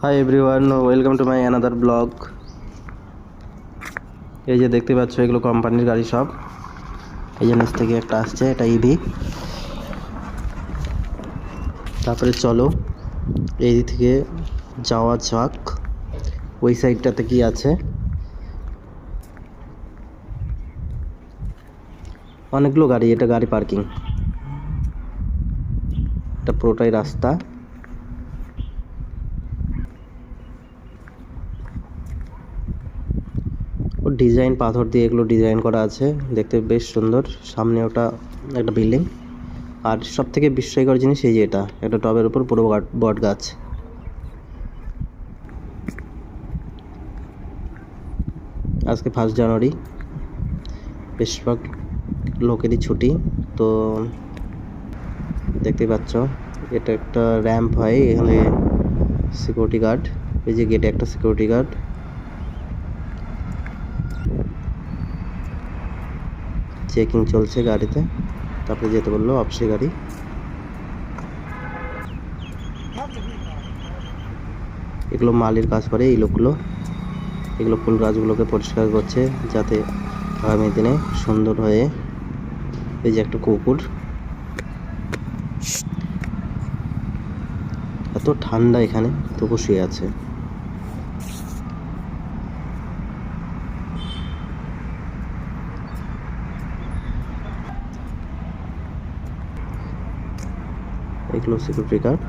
Hi everyone, welcome to my another blog. এই যে দেখতে পাচ্ছ, এগুলো কোম্পানির গাড়ি সব। এই যে নিচ থেকে একটা আসছে, এটা ইভি। তারপরে চলো এই দিক থেকে যাওয়া যাক ওই সাইডটাতে কি আছে। অনেকগুলো গাড়ি, এটা গাড়ি পার্কিং, এটা পুরোটাই রাস্তা। ও ডিজাইন পাথর দিয়ে এগুলো ডিজাইন করা আছে, দেখতে বেশ সুন্দর। সামনে ওটা একটা বিল্ডিং। আর সব থেকে বিস্ময়কর জিনিস এই যে এটা একটা টবের উপর পুরো বট গাছ। আজকে 1 জানুয়ারি, বেশিরভাগ লোকেরই ছুটি। তো দেখতে পাচ্ছ এটা একটা র্যাম্প হয়, এখানে সিকিউরিটি গার্ড। এই যে গেটে একটা সিকিউরিটি গার্ড, চেকিং চলছে গাড়িতে। তারপরে যেতে বললো অফিসে গাড়ি। এগুলো মালির কাজ করে এই লোকগুলো। এগুলো ফুল গাছগুলোকে পরিষ্কার করছে যাতে আগামী দিনে সুন্দর হয়ে। এই যে একটা কুকুর, এত ঠান্ডা এখানে তবু শুয়ে আছে। এগুলো সিকিউরিটি গার্ড।